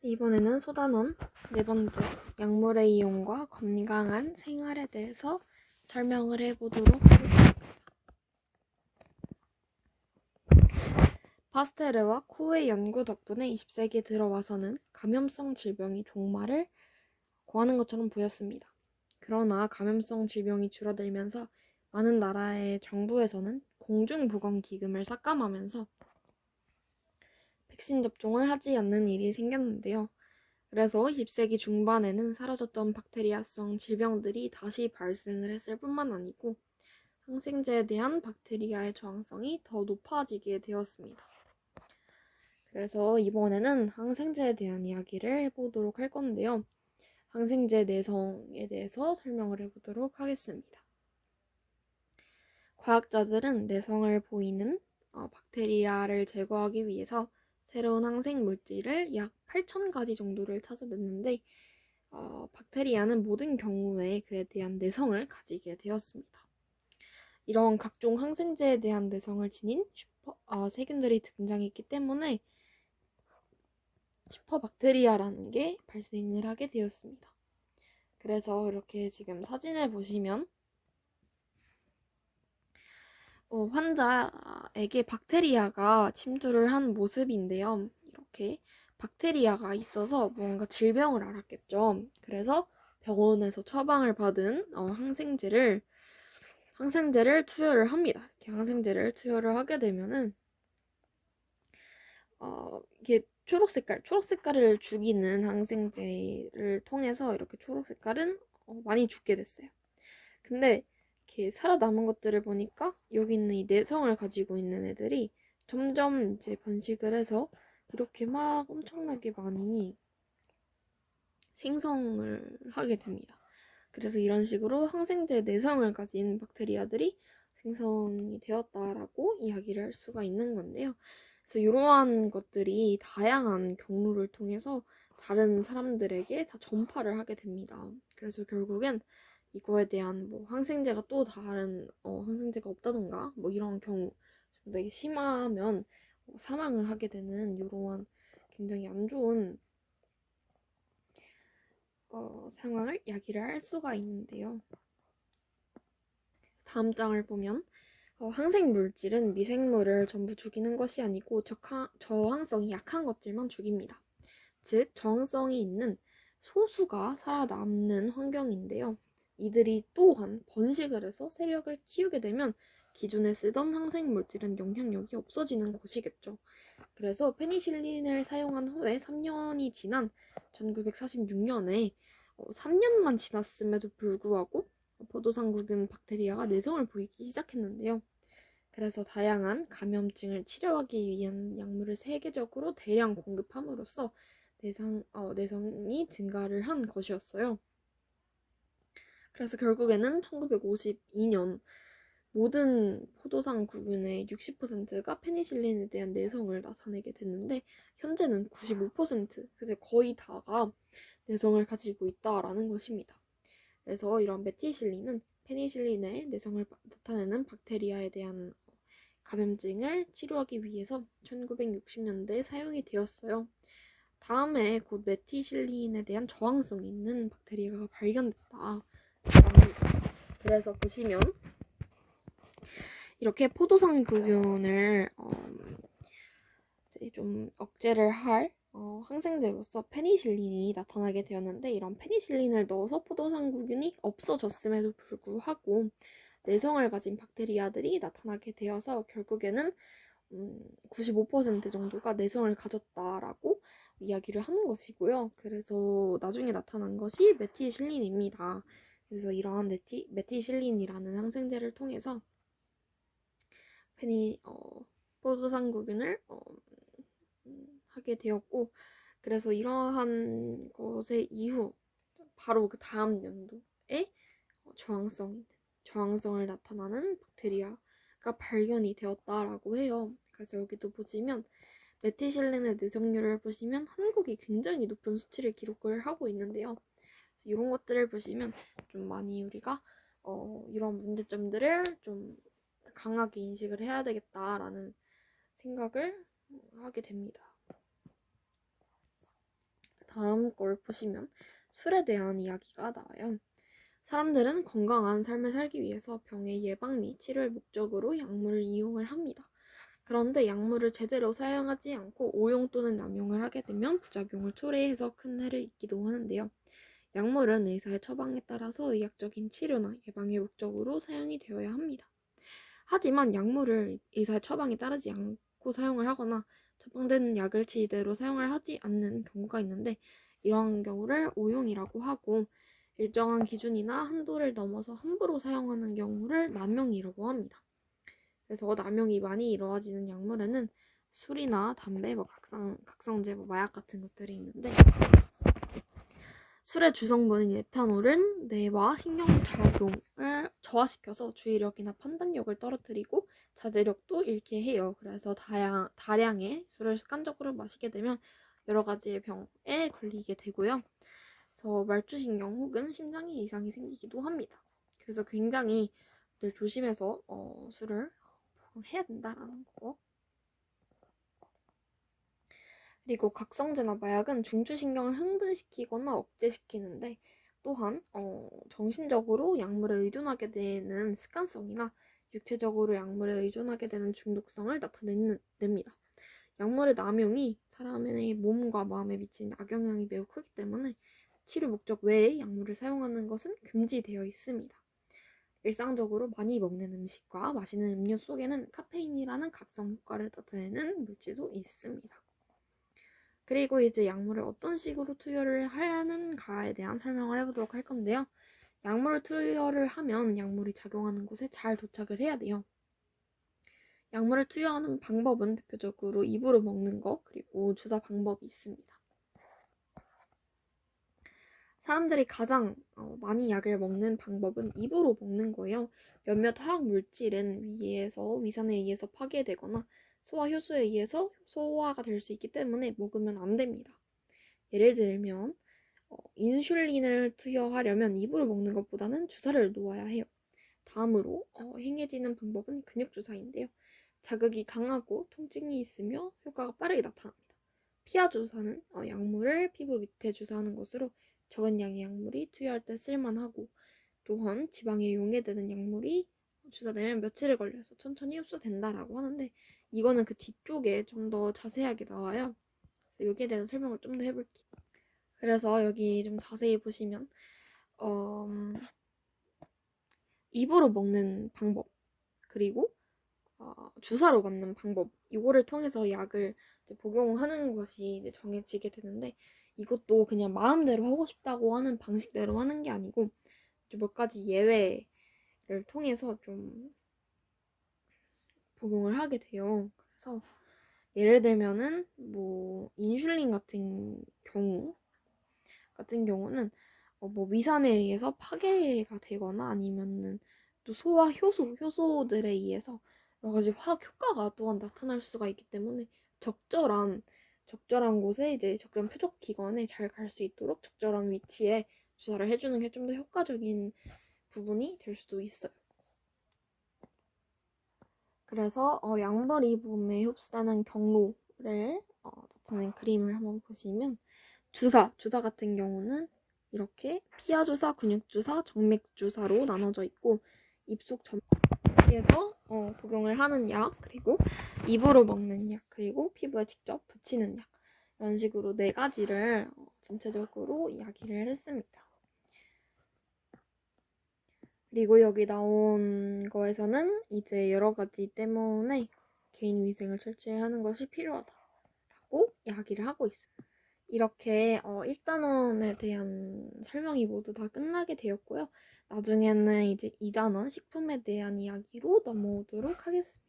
이번에는 소단원 네 번째 약물의 이용과 건강한 생활에 대해서 설명을 해보도록 하겠습니다. 파스테르와 코의 연구 덕분에 20세기 들어와서는 감염성 질병이 종말을 고하는 것처럼 보였습니다. 그러나 감염성 질병이 줄어들면서 많은 나라의 정부에서는 공중보건기금을 삭감하면서 백신 접종을 하지 않는 일이 생겼는데요. 그래서 20세기 중반에는 사라졌던 박테리아성 질병들이 다시 발생을 했을 뿐만 아니고 항생제에 대한 박테리아의 저항성이 더 높아지게 되었습니다. 그래서 이번에는 항생제에 대한 이야기를 해보도록 할 건데요. 항생제 내성에 대해서 설명을 해보도록 하겠습니다. 과학자들은 내성을 보이는 박테리아를 제거하기 위해서 새로운 항생 물질을 약 8,000가지 정도를 찾아냈는데 박테리아는 모든 경우에 그에 대한 내성을 가지게 되었습니다. 이런 각종 항생제에 대한 내성을 지닌 세균들이 등장했기 때문에 슈퍼박테리아라는 게 발생을 하게 되었습니다. 그래서 이렇게 지금 사진을 보시면 환자에게 박테리아가 침투를 한 모습인데요. 이렇게 박테리아가 있어서 뭔가 질병을 앓았겠죠. 그래서 병원에서 처방을 받은 항생제를 투여를 합니다. 이렇게 항생제를 투여를 하게 되면은 이게 초록색깔을 죽이는 항생제를 통해서 이렇게 초록색깔은 많이 죽게 됐어요. 근데 이렇게 살아남은 것들을 보니까 여기 있는 이 내성을 가지고 있는 애들이 점점 이제 번식을 해서 이렇게 막 엄청나게 많이 생성을 하게 됩니다. 그래서 이런 식으로 항생제 내성을 가진 박테리아들이 생성이 되었다라고 이야기를 할 수가 있는 건데요. 그래서 이러한 것들이 다양한 경로를 통해서 다른 사람들에게 다 전파를 하게 됩니다. 그래서 결국엔 이거에 대한 뭐 항생제가 또 다른 항생제가 없다던가 뭐 이런 경우 좀 되게 심하면 사망을 하게 되는 이러한 굉장히 안 좋은 상황을 야기를 할 수가 있는데요. 다음 장을 보면 항생 물질은 미생물을 전부 죽이는 것이 아니고 저항성이 약한 것들만 죽입니다. 즉 저항성이 있는 소수가 살아남는 환경인데요. 이들이 또한 번식을 해서 세력을 키우게 되면 기존에 쓰던 항생 물질은 영향력이 없어지는 것이겠죠. 그래서 페니실린을 사용한 후에 3년이 지난 1946년에 3년만 지났음에도 불구하고 포도상구균 박테리아가 내성을 보이기 시작했는데요. 그래서 다양한 감염증을 치료하기 위한 약물을 세계적으로 대량 공급함으로써 내성이 증가를 한 것이었어요. 그래서 결국에는 1952년 모든 포도상구균의 60%가 페니실린에 대한 내성을 나타내게 됐는데 현재는 95%, 거의 다가 내성을 가지고 있다라는 것입니다. 그래서 이런 메티실린은 페니실린의 내성을 나타내는 박테리아에 대한 감염증을 치료하기 위해서 1960년대에 사용이 되었어요. 다음에 곧 메티실린에 대한 저항성이 있는 박테리아가 발견됐다. 그래서 보시면 이렇게 포도상구균을 좀 억제를 할 항생제로서 페니실린이 나타나게 되었는데 이런 페니실린을 넣어서 포도상구균이 없어졌음에도 불구하고 내성을 가진 박테리아들이 나타나게 되어서 결국에는 95% 정도가 내성을 가졌다라고 이야기를 하는 것이고요. 그래서 나중에 나타난 것이 메티실린입니다. 그래서 이러한 메티실린이라는 항생제를 통해서 포도상구균을 하게 되었고, 그래서 이러한 것의 이후 바로 그 다음 연도에 저항성을 나타나는 박테리아가 발견이 되었다라고 해요. 그래서 여기도 보시면 메티실린의 내성률을 보시면 한국이 굉장히 높은 수치를 기록을 하고 있는데요. 이런 것들을 보시면 좀 많이 우리가 이런 문제점들을 좀 강하게 인식을 해야 되겠다라는 생각을 하게 됩니다. 다음 걸 보시면 술에 대한 이야기가 나와요. 사람들은 건강한 삶을 살기 위해서 병의 예방 및 치료의 목적으로 약물을 이용을 합니다. 그런데 약물을 제대로 사용하지 않고 오용 또는 남용을 하게 되면 부작용을 초래해서 큰 해를 입기도 하는데요. 약물은 의사의 처방에 따라서 의학적인 치료나 예방의 목적으로 사용이 되어야 합니다. 하지만 약물을 의사의 처방에 따르지 않고 사용을 하거나 처방된 약을 제대로 사용을 하지 않는 경우가 있는데, 이러한 경우를 오용이라고 하고, 일정한 기준이나 한도를 넘어서 함부로 사용하는 경우를 남용이라고 합니다. 그래서 남용이 많이 이루어지는 약물에는 술이나 담배, 각성제, 마약 같은 것들이 있는데, 술의 주성분인 에탄올은 뇌와 신경작용을 저하시켜서 주의력이나 판단력을 떨어뜨리고 자제력도 잃게 해요. 그래서 다량의 술을 습관적으로 마시게 되면 여러 가지의 병에 걸리게 되고요. 그래서 말초신경 혹은 심장에 이상이 생기기도 합니다. 그래서 굉장히 늘 조심해서 술을 해야 된다라는 거. 그리고 각성제나 마약은 중추신경을 흥분시키거나 억제시키는데, 또한 정신적으로 약물에 의존하게 되는 습관성이나 육체적으로 약물에 의존하게 되는 중독성을 나타냅니다. 약물의 남용이 사람의 몸과 마음에 미치는 악영향이 매우 크기 때문에 치료 목적 외에 약물을 사용하는 것은 금지되어 있습니다. 일상적으로 많이 먹는 음식과 마시는 음료 속에는 카페인이라는 각성 효과를 나타내는 물질도 있습니다. 그리고 이제 약물을 어떤 식으로 투여를 하는가에 대한 설명을 해보도록 할 건데요. 약물을 투여를 하면 약물이 작용하는 곳에 잘 도착을 해야 돼요. 약물을 투여하는 방법은 대표적으로 입으로 먹는 거, 그리고 주사 방법이 있습니다. 사람들이 가장 많이 약을 먹는 방법은 입으로 먹는 거예요. 몇몇 화학 물질은 위산에 의해서 파괴되거나 소화 효소에 의해서 소화가 될 수 있기 때문에 먹으면 안 됩니다. 예를 들면 인슐린을 투여하려면 입으로 먹는 것보다는 주사를 놓아야 해요. 다음으로 행해지는 방법은 근육주사인데요. 자극이 강하고 통증이 있으며 효과가 빠르게 나타납니다. 피하 주사는 약물을 피부 밑에 주사하는 것으로 적은 양의 약물이 투여할 때 쓸만하고, 또한 지방에 용해되는 약물이 주사되면 며칠을 걸려서 천천히 흡수된다라고 하는데, 이거는 그 뒤쪽에 좀 더 자세하게 나와요. 그래서 여기에 대해서 설명을 좀 더 해볼게요. 그래서 여기 좀 자세히 보시면 입으로 먹는 방법, 그리고 주사로 맞는 방법, 이거를 통해서 약을 이제 복용하는 것이 이제 정해지게 되는데, 이것도 그냥 마음대로 하고 싶다고 하는 방식대로 하는 게 아니고 몇 가지 예외를 통해서 좀 복용을 하게 돼요. 그래서 예를 들면은 인슐린 같은 경우는 위산에 의해서 파괴가 되거나 아니면은 또 소화 효소들에 의해서 여러 가지 화학 효과가 또한 나타날 수가 있기 때문에 적절한 곳에 이제 적절한 표적 기관에 잘 갈 수 있도록 적절한 위치에 주사를 해주는 게 좀 더 효과적인 부분이 될 수도 있어요. 그래서 약물이 몸에 흡수되는 경로를 나타낸 그림을 한번 보시면, 주사 같은 경우는 이렇게 피하주사, 근육주사, 정맥주사로 나눠져 있고, 입속 전에서 복용을 하는 약, 그리고 입으로 먹는 약, 그리고 피부에 직접 붙이는 약, 이런 식으로 4가지를 전체적으로 이야기를 했습니다. 그리고 여기 나온 거에서는 이제 여러 가지 때문에 개인 위생을 철저히 하는 것이 필요하다라고 이야기를 하고 있습니다. 이렇게 1단원에 대한 설명이 모두 다 끝나게 되었고요. 나중에는 이제 2단원 식품에 대한 이야기로 넘어오도록 하겠습니다.